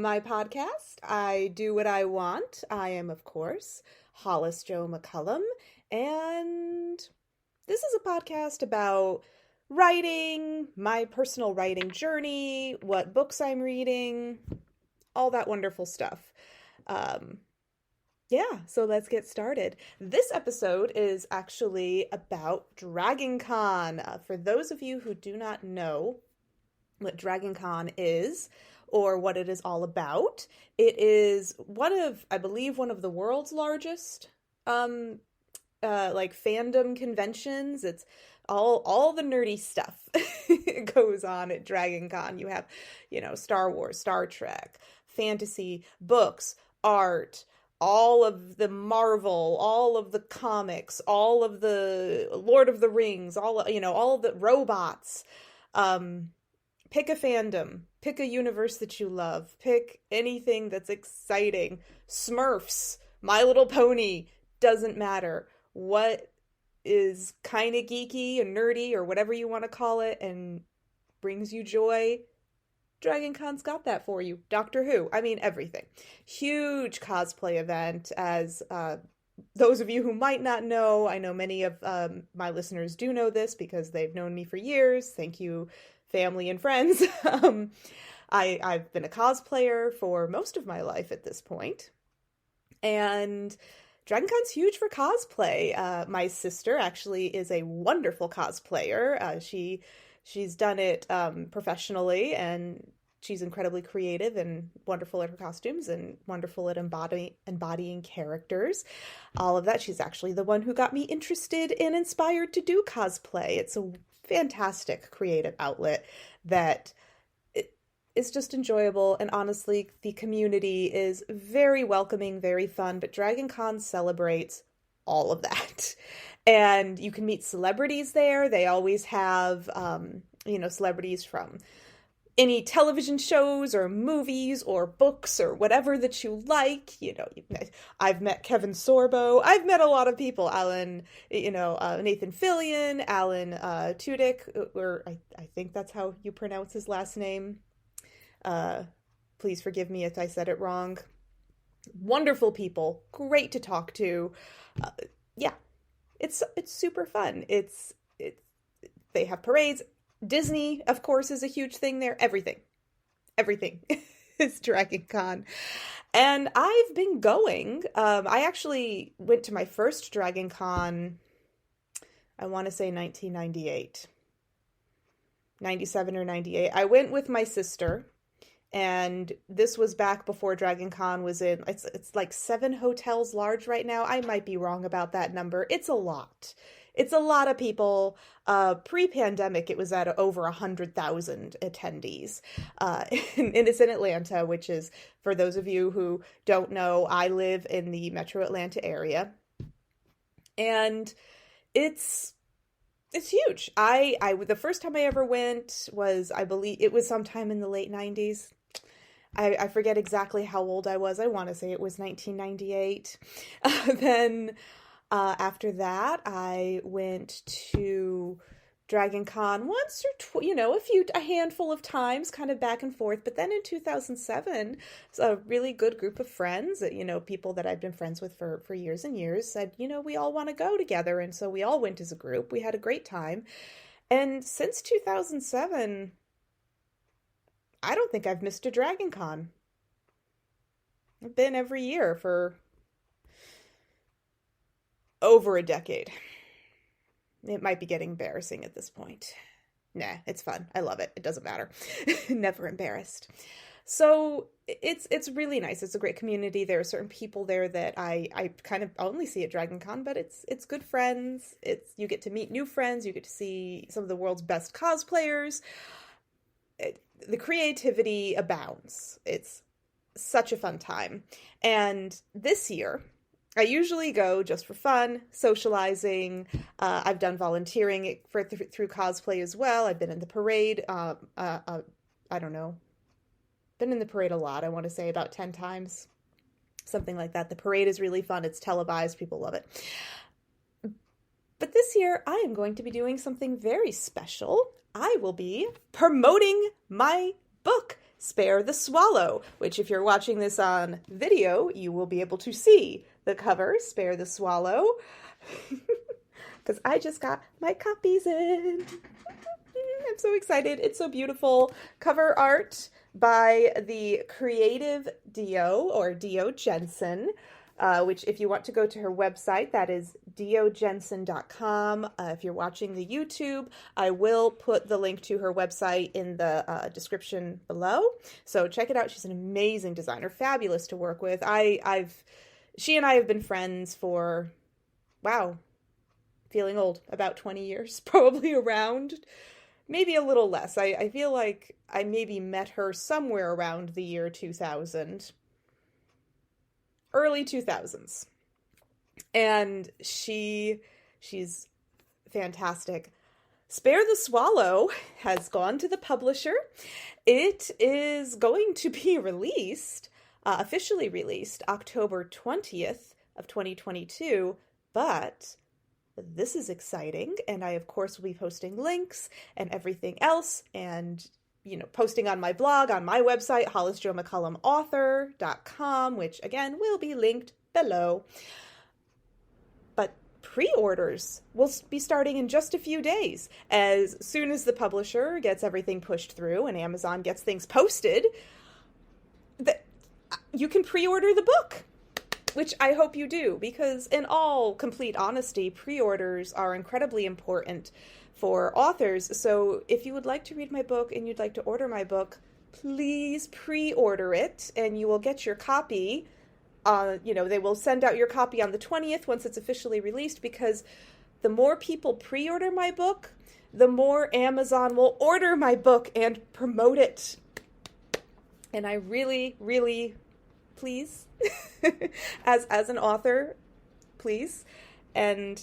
my podcast, I Do What I Want. I am, of course, Hollis Jo McCullum, and this is a podcast about writing, my personal writing journey, what books I'm reading, all that wonderful stuff. So let's get started. This episode is actually about DragonCon. For those of you who do not know what DragonCon is, or what it is all about, it is I believe, one of the world's largest, fandom conventions. It's all the nerdy stuff goes on at DragonCon. You have, Star Wars, Star Trek, fantasy, books, art, all of the Marvel, all of the comics, all of the Lord of the Rings, all of the robots. Pick a fandom, pick a universe that you love, pick anything that's exciting. Smurfs, My Little Pony, doesn't matter. What is kind of geeky and nerdy or whatever you want to call it and brings you joy, DragonCon's got that for you. Doctor Who, everything. Huge cosplay event, as those of you who might not know, I know many of my listeners do know this because they've known me for years. Thank you, family and friends. I've been a cosplayer for most of my life at this point. And DragonCon's huge for cosplay. My sister actually is a wonderful cosplayer. She's done it professionally, and she's incredibly creative and wonderful at her costumes and wonderful at embodying characters. All of that. She's actually the one who got me interested and inspired to do cosplay. It's a fantastic creative outlet that is just enjoyable, and honestly, the community is very welcoming, very fun, but DragonCon celebrates all of that. And you can meet celebrities there. They always have, celebrities from any television shows or movies or books or whatever that you like. I've met Kevin Sorbo. I've met a lot of people. Nathan Fillion, Alan Tudyk, or I think that's how you pronounce his last name. Please forgive me if I said it wrong. Wonderful people, great to talk to. It's super fun. They have parades. Disney, of course, is a huge thing there. Everything is DragonCon. And I've been going. I actually went to my first DragonCon, I want to say 1998. 97 or 98. I went with my sister, and this was back before DragonCon was in, it's like 7 hotels large right now. I might be wrong about that number. It's a lot. It's a lot of people. Pre-pandemic, it was at over 100,000 attendees. And it's in Atlanta, which is, for those of you who don't know, I live in the metro Atlanta area. And it's huge. The first time I ever went was, I believe, it was sometime in the late 90s. I forget exactly how old I was. I want to say it was 1998. Then after that, I went to DragonCon once or a handful of times, kind of back and forth. But then in 2007, a really good group of friends, people that I've been friends with for years and years, said, we all want to go together. And so we all went as a group. We had a great time. And since 2007, I don't think I've missed a DragonCon. I've been every year for over a decade. It might be getting embarrassing at this point. Nah, it's fun. I love it. It doesn't matter. Never embarrassed. So it's really nice. It's a great community. There are certain people there that I kind of only see at DragonCon, but it's good friends. You get to meet new friends. You get to see some of the world's best cosplayers. The creativity abounds. It's such a fun time. And this year, I usually go just for fun, socializing. I've done volunteering through cosplay as well. I've been in the parade. I don't know. Been in the parade a lot. I want to say about 10 times. Something like that. The parade is really fun. It's televised. People love it. But this year, I am going to be doing something very special. I will be promoting my book, Spare the Swallow, which if you're watching this on video, you will be able to see the cover, Spare the Swallow, because I just got my copies in. I'm so excited. It's so beautiful. Cover art by the creative Dio, or Dio Jensen, which if you want to go to her website, that is diojensen.com. If you're watching the YouTube, I will put the link to her website in the description below. So check it out. She's an amazing designer, fabulous to work with. She and I have been friends for, wow, feeling old, about 20 years, probably around, maybe a little less. I feel like I maybe met her somewhere around the year 2000. Early 2000s. And she's fantastic. Spare the Swallow has gone to the publisher. It is going to be released, officially released, October 20th of 2022, but this is exciting, and I, of course, will be posting links and everything else, and posting on my blog, on my website, hollisjoemccullumauthor.com, which, again, will be linked below. But pre-orders will be starting in just a few days. As soon as the publisher gets everything pushed through and Amazon gets things posted, you can pre-order the book, which I hope you do, because in all complete honesty, pre-orders are incredibly important for authors. So if you would like to read my book and you'd like to order my book, please pre-order it, and you will get your copy. They will send out your copy on the 20th once it's officially released, because the more people pre-order my book, the more Amazon will order my book and promote it. And I really, really, please, as an author, please. And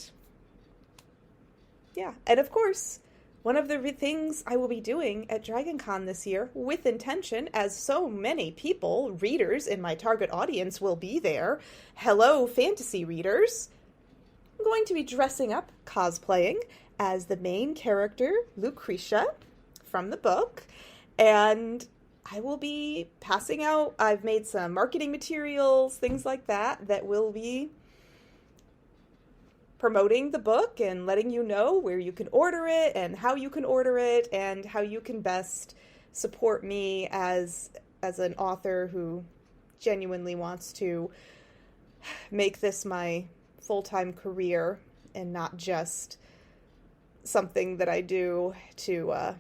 yeah, and of course, one of the things I will be doing at DragonCon this year, with intention, as so many people, readers in my target audience, will be there. Hello, fantasy readers. I'm going to be dressing up, cosplaying, as the main character, Lucretia, from the book, and I will be passing out, I've made some marketing materials, things like that will be promoting the book and letting you know where you can order it and how you can order it and how you can best support me as an author who genuinely wants to make this my full-time career and not just something that I do to,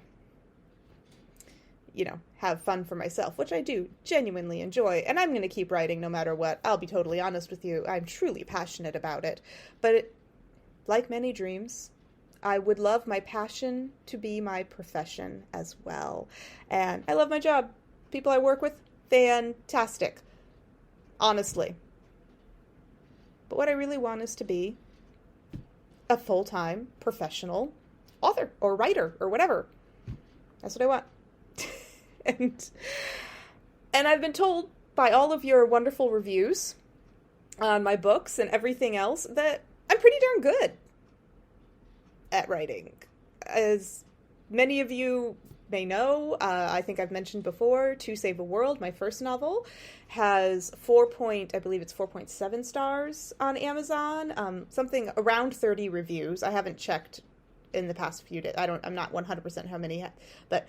have fun for myself, which I do genuinely enjoy. And I'm going to keep writing no matter what. I'll be totally honest with you. I'm truly passionate about it. But like many dreams, I would love my passion to be my profession as well. And I love my job. People I work with, fantastic. Honestly. But what I really want is to be a full-time professional author or writer or whatever. That's what I want. And I've been told by all of your wonderful reviews on my books and everything else that I'm pretty darn good at writing. As many of you may know, I think I've mentioned before, To Save a World, my first novel, has I believe it's 4.7 stars on Amazon, something around 30 reviews. I haven't checked in the past few days. I'm not 100% how many, but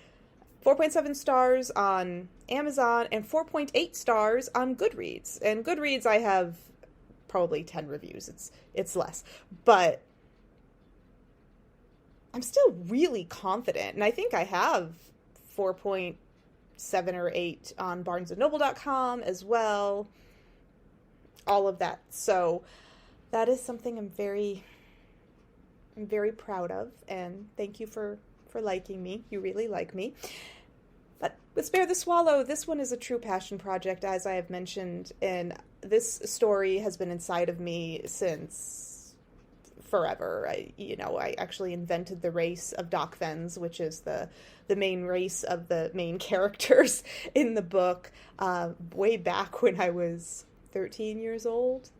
4.7 stars on Amazon and 4.8 stars on Goodreads. And Goodreads, I have probably 10 reviews. It's less. But I'm still really confident. And I think I have 4.7 or 8 on barnesandnoble.com as well. All of that. So that is something I'm very proud of. And thank you for liking me. You really like me. But with Spare the Swallow, this one is a true passion project, as I have mentioned, and this story has been inside of me since forever. I actually invented the race of Docvens, which is the main race of the main characters in the book, way back when I was 13 years old.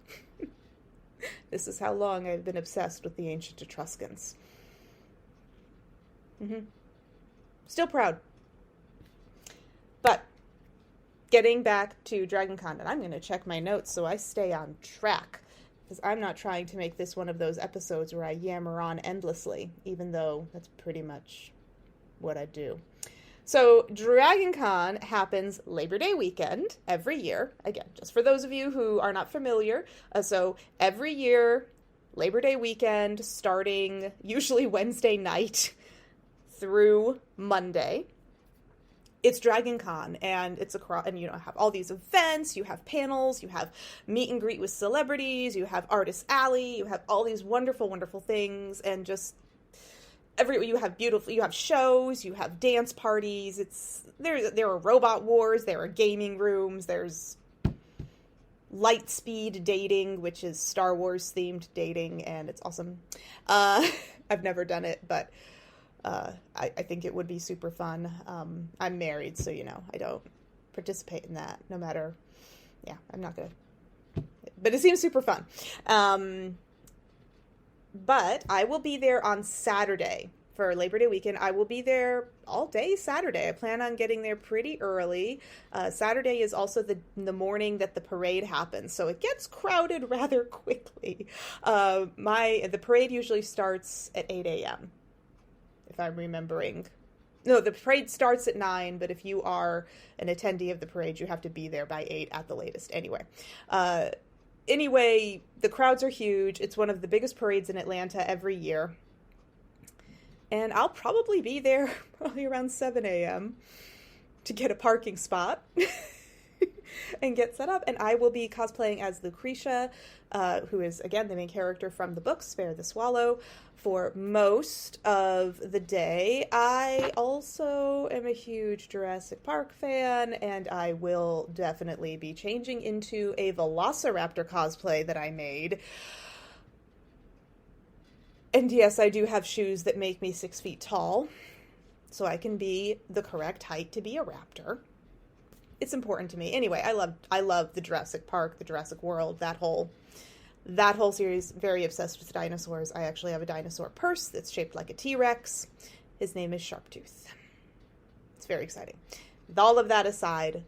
This is how long I've been obsessed with the ancient Etruscans. Still proud. But getting back to DragonCon, and I'm going to check my notes so I stay on track, because I'm not trying to make this one of those episodes where I yammer on endlessly, even though that's pretty much what I do. So DragonCon happens Labor Day weekend every year. Again, just for those of you who are not familiar, so every year, Labor Day weekend, starting usually Wednesday night through Monday, it's DragonCon, and it's across, and you know, have all these events, you have panels, you have meet and greet with celebrities, you have Artist Alley, you have all these wonderful, wonderful things, and just you have shows, you have dance parties. There are robot wars, there are gaming rooms, there's light speed dating, which is Star Wars themed dating, and it's awesome. I've never done it, but I think it would be super fun. I'm married, so I don't participate in that. No matter, I'm not gonna. But it seems super fun. But I will be there on Saturday for Labor Day weekend. I will be there all day Saturday. I plan on getting there pretty early. Saturday is also the morning that the parade happens, so it gets crowded rather quickly. The parade usually starts at 8 a.m., if I'm remembering. No, the parade starts at 9, but if you are an attendee of the parade, you have to be there by 8 at the latest. Anyway, the crowds are huge. It's one of the biggest parades in Atlanta every year. And I'll probably be there probably around 7 a.m. to get a parking spot and get set up. And I will be cosplaying as Lucretia, who is, again, the main character from the book, Spare the Swallow, for most of the day. I also am a huge Jurassic Park fan, and I will definitely be changing into a Velociraptor cosplay that I made. And yes, I do have shoes that make me 6 feet tall, so I can be the correct height to be a raptor. It's important to me. Anyway, I love the Jurassic Park, the Jurassic World, that whole series. Very obsessed with dinosaurs. I actually have a dinosaur purse that's shaped like a T-Rex. His name is Sharptooth. It's very exciting. With all of that aside,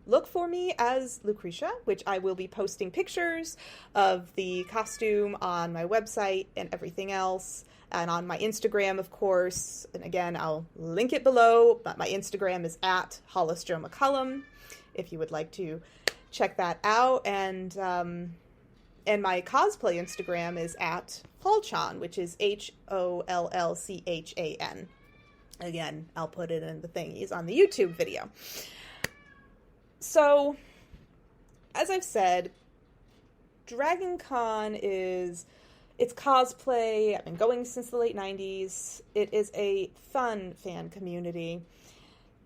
look for me as Lucretia, which I will be posting pictures of the costume on my website and everything else, and on my Instagram, of course. And again, I'll link it below, but my Instagram is at HollisJoMcCullum, if you would like to check that out. And my cosplay Instagram is at Hollchan, which is HOLLCHAN. Again, I'll put it in the thingies on the YouTube video. So, as I've said, DragonCon it's cosplay. I've been going since the late 90s. It is a fun fan community.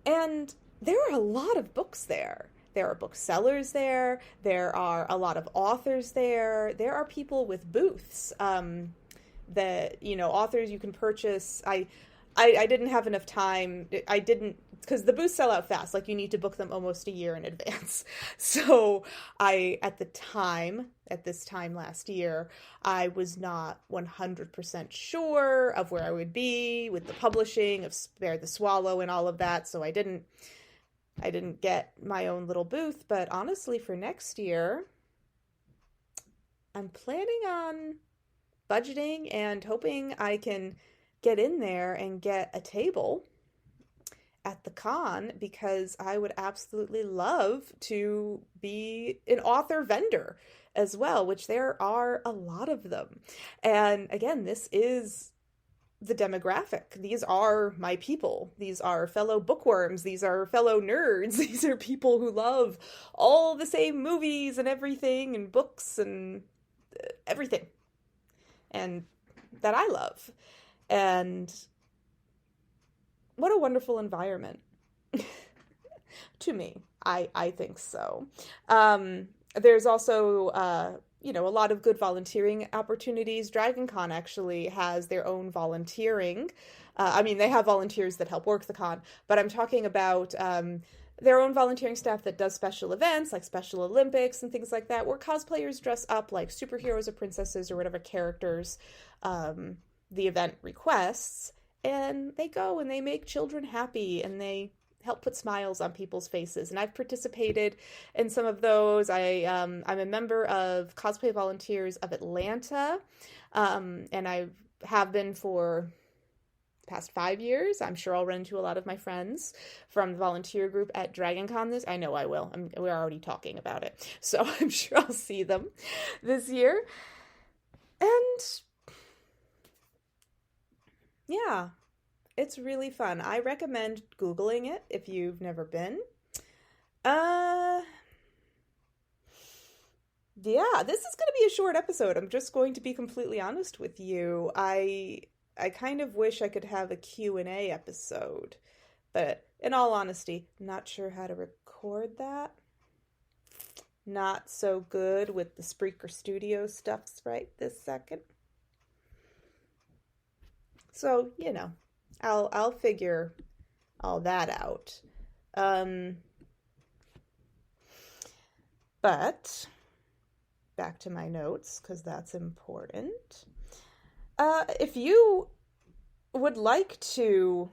And there are a lot of books there. There are booksellers there. There are a lot of authors there. There are people with booths that, authors you can purchase. I didn't have enough time. Because the booths sell out fast. Like, you need to book them almost a year in advance. So at this time last year, I was not 100% sure of where I would be with the publishing of Spare the Swallow and all of that. So I didn't get my own little booth. But honestly, for next year, I'm planning on budgeting and hoping I can get in there and get a table at the con, because I would absolutely love to be an author vendor as well, which there are a lot of them. And again, this is the demographic. These are my people. These are fellow bookworms. These are fellow nerds. These are people who love all the same movies and everything and books and everything, and that I love. And what a wonderful environment. To me, I think so. There's also, a lot of good volunteering opportunities. DragonCon actually has their own volunteering. They have volunteers that help work the con, but I'm talking about their own volunteering staff that does special events, like Special Olympics and things like that, where cosplayers dress up like superheroes or princesses or whatever characters the event requests. And they go and they make children happy, and they help put smiles on people's faces. And I've participated in some of those. I'm a member of Cosplay Volunteers of Atlanta, and I have been for the past 5 years. I'm sure I'll run into a lot of my friends from the volunteer group at DragonCon this. I know I will. We're already talking about it, so I'm sure I'll see them this year. And yeah, it's really fun. I recommend Googling it if you've never been. Yeah, this is going to be a short episode. I'm just going to be completely honest with you. I kind of wish I could have a Q&A episode, but in all honesty, not sure how to record that. Not so good with the Spreaker Studio stuffs right this second. So, I'll figure all that out. But back to my notes, because that's important. If you would like to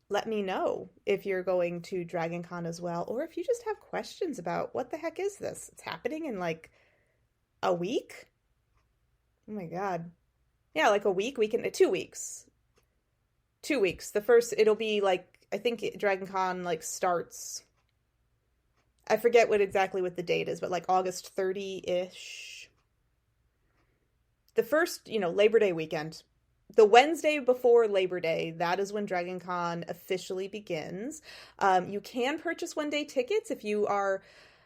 let me know if you're going to DragonCon as well, or if you just have questions about what the heck is this? It's happening in like a week? Oh my God. Yeah, like a week, 2 weeks. 2 weeks. The first, it'll be like, I think DragonCon like starts, I forget exactly what the date is, but like August 30-ish. The first, Labor Day weekend. The Wednesday before Labor Day, that is when DragonCon officially begins. You can purchase one-day tickets if you are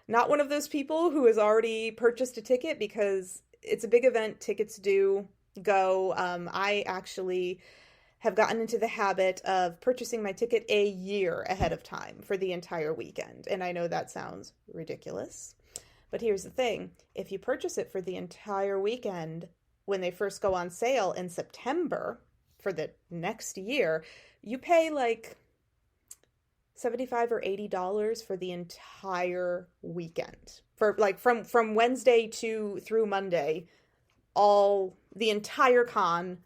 not one of those people who has already purchased a ticket, because it's a big event. Tickets do go. I actually have gotten into the habit of purchasing my ticket a year ahead of time for the entire weekend. And I know that sounds ridiculous, but here's the thing. If you purchase it for the entire weekend, when they first go on sale in September for the next year, you pay like $75 or $80 for the entire weekend. For like from Wednesday through Monday, the entire con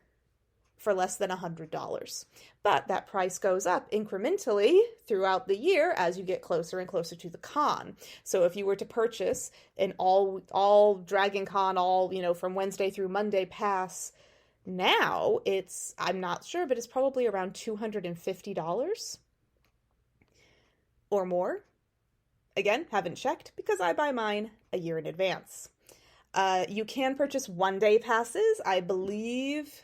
for less than $100. But that price goes up incrementally throughout the year as you get closer and closer to the con. So if you were to purchase an all DragonCon, from Wednesday through Monday pass now, I'm not sure, but it's probably around $250 or more. Again, haven't checked because I buy mine a year in advance. You can purchase one-day passes. I believe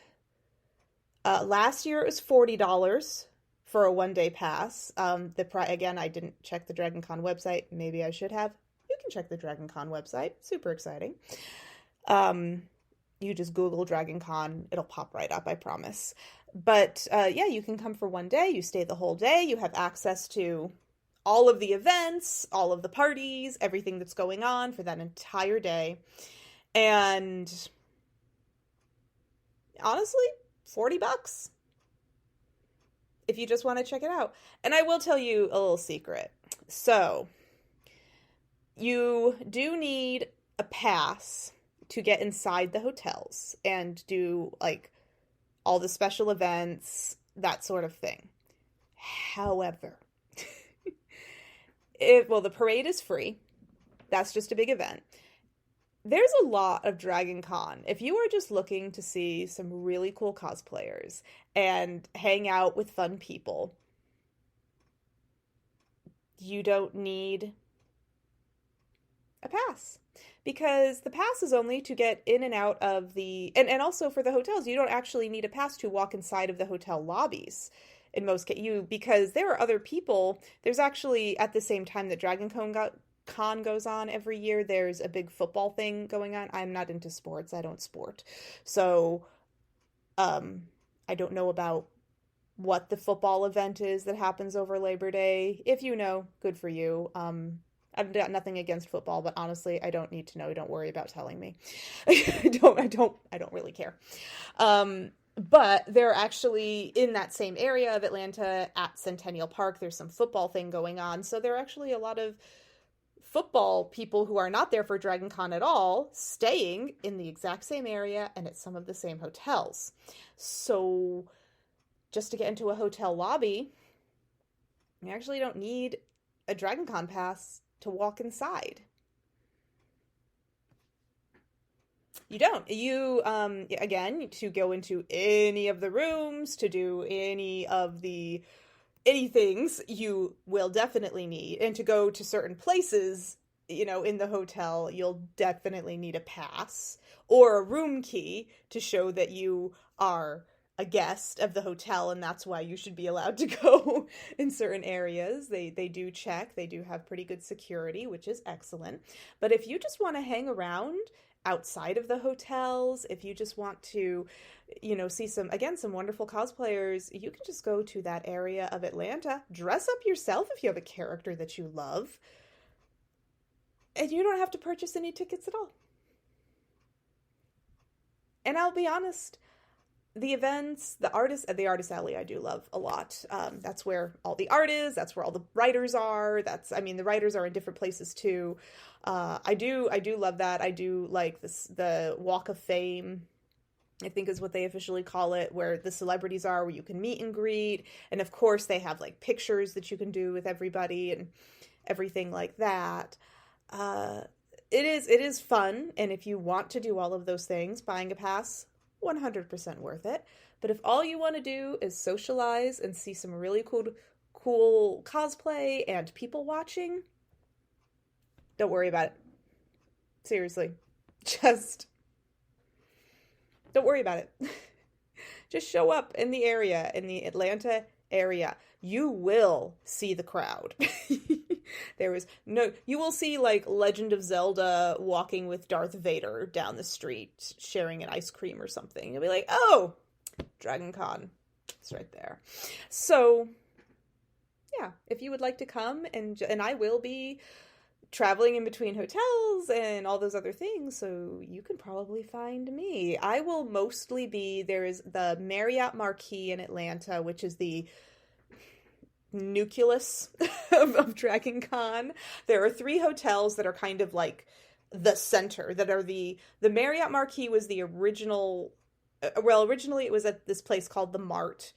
last year it was $40 for a one-day pass. Again, I didn't check the DragonCon website. Maybe I should have. You can check the DragonCon website. Super exciting. You just Google DragonCon. It'll pop right up, I promise. But yeah, you can come for one day. You stay the whole day. You have access to all of the events, all of the parties, everything that's going on for that entire day. And honestly, $40 if you just want to check it out. And I will tell you a little secret. So you do need a pass to get inside the hotels and do like all the special events, that sort of thing. However, the parade is free. That's just a big event. There's a lot of DragonCon. If you are just looking to see some really cool cosplayers and hang out with fun people, you don't need a pass. Because the pass is only to get in and out of and also for the hotels, you don't actually need a pass to walk inside of the hotel lobbies. In most cases, because there are other people. There's actually, at the same time that DragonCon goes on every year, there's a big football thing going on. I'm not into sports. I don't sport. So, I don't know about what the football event is that happens over Labor Day. If you know, good for you. I've got nothing against football, but honestly, I don't need to know. Don't worry about telling me. I don't really care. But they're actually in that same area of Atlanta at Centennial Park. There's some football thing going on. So there are actually a lot of football people who are not there for DragonCon at all, staying in the exact same area and at some of the same hotels. So just to get into a hotel lobby, You actually don't need a DragonCon pass to walk inside. You don't. You, again, to go into any of the rooms, to do any of the any things you will definitely need. And to go to certain places, in the hotel, you'll definitely need a pass or a room key to show that you are a guest of the hotel and that's why you should be allowed to go in certain areas. They do check. They do have pretty good security, which is excellent. But if you just want to hang around outside of the hotels, if you just want to, see some wonderful cosplayers, you can just go to that area of Atlanta, dress up yourself if you have a character that you love, and you don't have to purchase any tickets at all. And I'll be honest, the events, the artist alley, I do love a lot. That's where all the art is. That's where all the writers are. The writers are in different places too. I do love that. I do like the Walk of Fame, I think is what they officially call it, where the celebrities are, where you can meet and greet. And of course they have like pictures that you can do with everybody and everything like that. It is fun. And if you want to do all of those things, buying a pass, 100% worth it. But if all you want to do is socialize and see some really cool cosplay and people watching, don't worry about it. Seriously. Just don't worry about it. Just show up in the area, in the Atlanta area. You will see the crowd. You will see like Legend of Zelda walking with Darth Vader down the street, sharing an ice cream or something. You'll be like, oh, DragonCon. It's right there. So, yeah, if you would like to come, and I will be traveling in between hotels and all those other things, so you can probably find me. I will mostly be, there is the Marriott Marquis in Atlanta, which is the nucleus of DragonCon. There are 3 hotels that are kind of like the center, that are the Marriott Marquis was the original, originally it was at this place called the Mart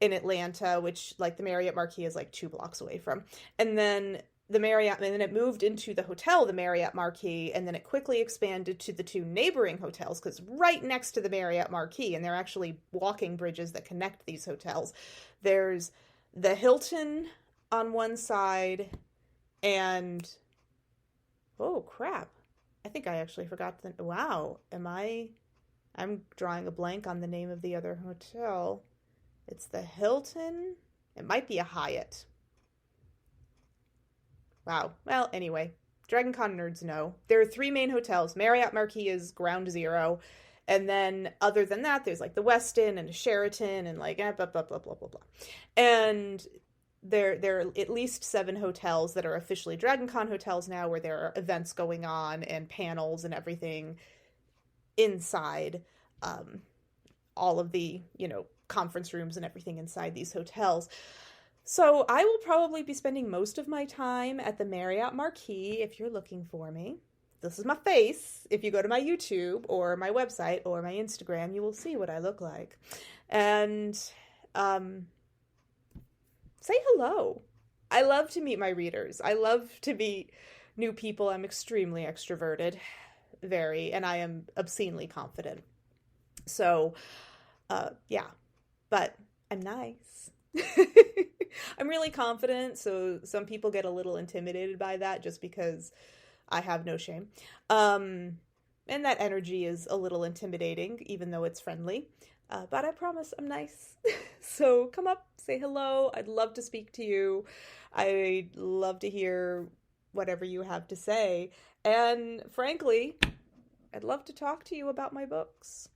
in Atlanta, which like the Marriott Marquis is like 2 blocks away from. And then it moved into the hotel, the Marriott Marquis, and then it quickly expanded to the 2 neighboring hotels, because right next to the Marriott Marquis, and they're actually walking bridges that connect these hotels, there's the Hilton on one side, and oh crap, I think I actually forgot I'm drawing a blank on the name of the other hotel. It's the Hilton. It might be a Hyatt. Wow. Well, anyway, DragonCon nerds know. There are 3 main hotels. Marriott Marquis is ground zero. And then other than that, there's like the Westin and a Sheraton and like blah, blah, blah, blah, blah, blah. And there are at least 7 hotels that are officially DragonCon hotels now, where there are events going on and panels and everything inside all of the, conference rooms and everything inside these hotels. So I will probably be spending most of my time at the Marriott Marquis if you're looking for me. This is my face. If you go to my YouTube or my website or my Instagram, you will see what I look like. And say hello. I love to meet my readers. I love to meet new people. I'm extremely extroverted, and I am obscenely confident. So, yeah, but I'm nice. I'm really confident, so some people get a little intimidated by that just because I have no shame. And that energy is a little intimidating, even though it's friendly. But I promise I'm nice. So come up, say hello. I'd love to speak to you. I'd love to hear whatever you have to say. And frankly, I'd love to talk to you about my books.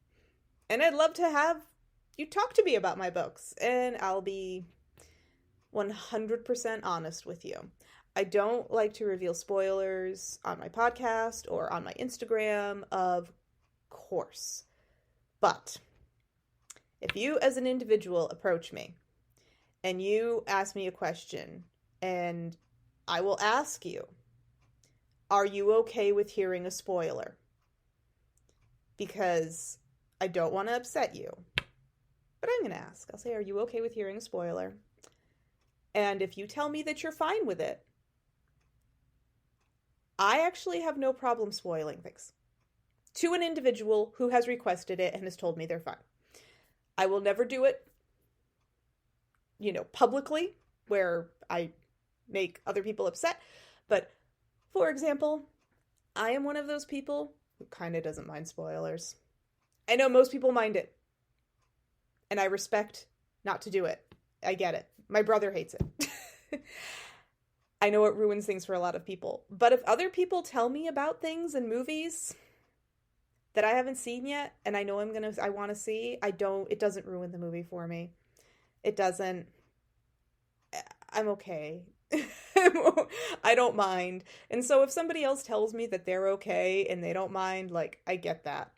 And I'd love to have you talk to me about my books. And I'll be 100% honest with you. I don't like to reveal spoilers on my podcast or on my Instagram, of course. But if you as an individual approach me and you ask me a question, and I will ask you, are you okay with hearing a spoiler? Because I don't want to upset you. But I'm going to ask. I'll say, are you okay with hearing a spoiler? And if you tell me that you're fine with it, I actually have no problem spoiling things to an individual who has requested it and has told me they're fine. I will never do it, publicly, where I make other people upset. But, for example, I am one of those people who kind of doesn't mind spoilers. I know most people mind it. And I respect not to do it. I get it. My brother hates it. I know it ruins things for a lot of people. But if other people tell me about things in movies that I haven't seen yet, and I know I want to see, it doesn't ruin the movie for me. It doesn't. I'm okay. I don't mind. And so if somebody else tells me that they're okay and they don't mind, like, I get that.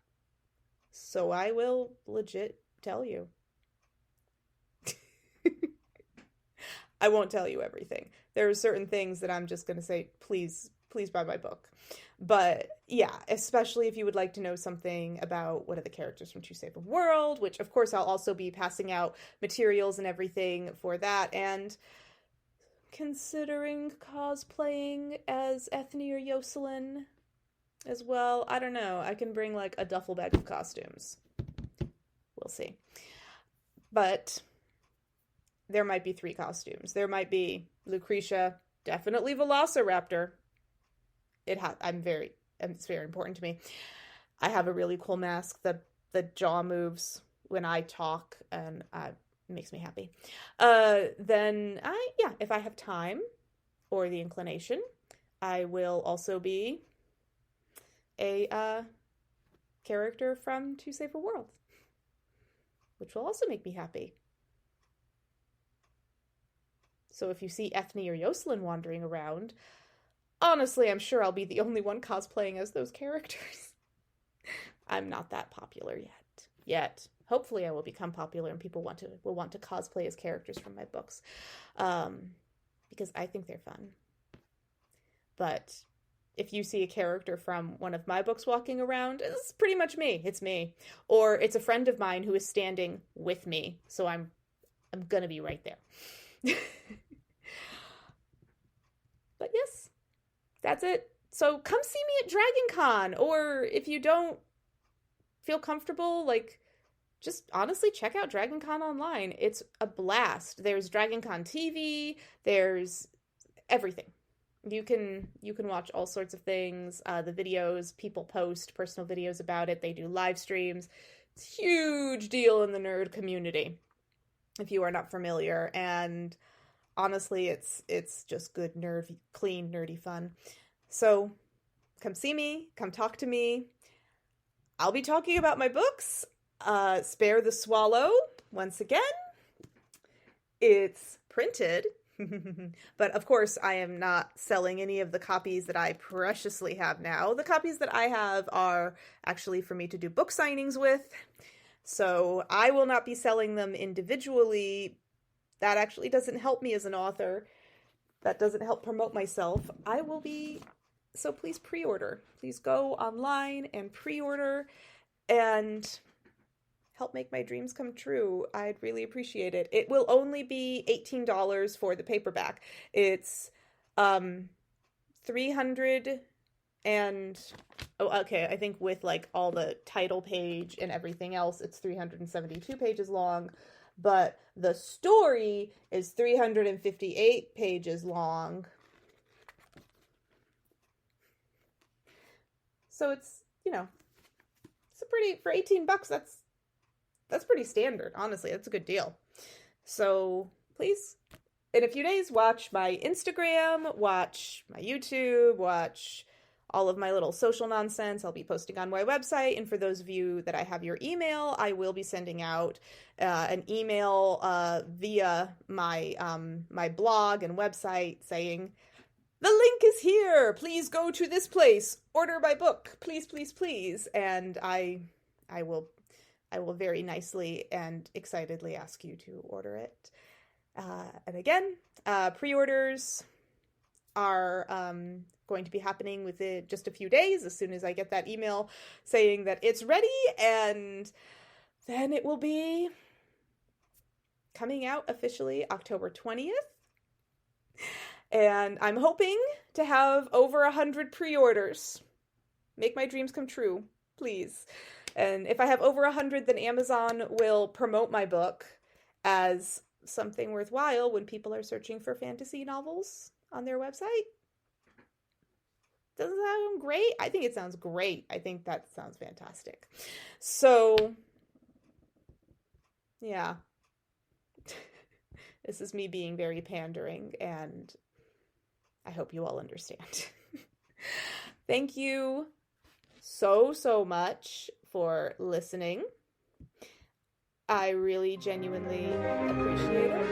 So I will legit tell you. I won't tell you everything. There are certain things that I'm just going to say, please buy my book. But yeah, especially if you would like to know something about one of the characters from Too Safe a World, which of course I'll also be passing out materials and everything for that, and considering cosplaying as Ethne or Jocelyn as well. I don't know. I can bring like a duffel bag of costumes. We'll see. But there might be 3 costumes. There might be Lucretia, definitely Velociraptor. It's very important to me. I have a really cool mask. The jaw moves when I talk, and it makes me happy. Then if I have time or the inclination, I will also be a character from Too Safe a World, which will also make me happy. So if you see Ethne or Jocelyn wandering around, honestly, I'm sure I'll be the only one cosplaying as those characters. I'm not that popular yet. Hopefully I will become popular and people will want to cosplay as characters from my books. Because I think they're fun. But if you see a character from one of my books walking around, it's pretty much me. It's me. Or it's a friend of mine who is standing with me. So I'm gonna be right there. But yes, that's it. So come see me at DragonCon, or if you don't feel comfortable, like, just honestly check out DragonCon online. It's a blast. There's DragonCon TV, there's everything. You can watch all sorts of things. The videos, people post personal videos about it. They do live streams. It's a huge deal in the nerd community, if you are not familiar. And honestly, it's just good, clean, nerdy fun. So come see me, come talk to me. I'll be talking about my books. Spare the Swallow, once again. It's printed, but of course I am not selling any of the copies that I preciously have now. The copies that I have are actually for me to do book signings with, so I will not be selling them individually. That actually doesn't help me as an author. That doesn't help promote myself. So please pre-order. Please go online and pre-order and help make my dreams come true. I'd really appreciate it. It will only be $18 for the paperback. It's 300 and I think with like all the title page and everything else, it's 372 pages long, but the story is 358 pages long. So it's, it's for $18, that's pretty standard. Honestly, that's a good deal. So please, in a few days, watch my Instagram, watch my YouTube, watch all of my little social nonsense. I'll be posting on my website. And for those of you that I have your email, I will be sending out an email via my blog and website saying, the link is here. Please go to this place. Order my book. Please, please, please. And I will very nicely and excitedly ask you to order it. And again, pre-orders are going to be happening within just a few days, as soon as I get that email saying that it's ready, and then it will be coming out officially October 20th. And I'm hoping to have over 100 pre-orders. Make my dreams come true, please. And if I have over 100, then Amazon will promote my book as something worthwhile when people are searching for fantasy novels on their website. Doesn't that sound great? I think it sounds great. I think that sounds fantastic. So, yeah. This is me being very pandering, and I hope you all understand. Thank you so much for listening. I really genuinely appreciate it,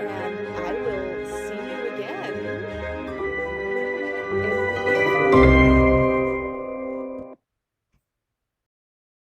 and I will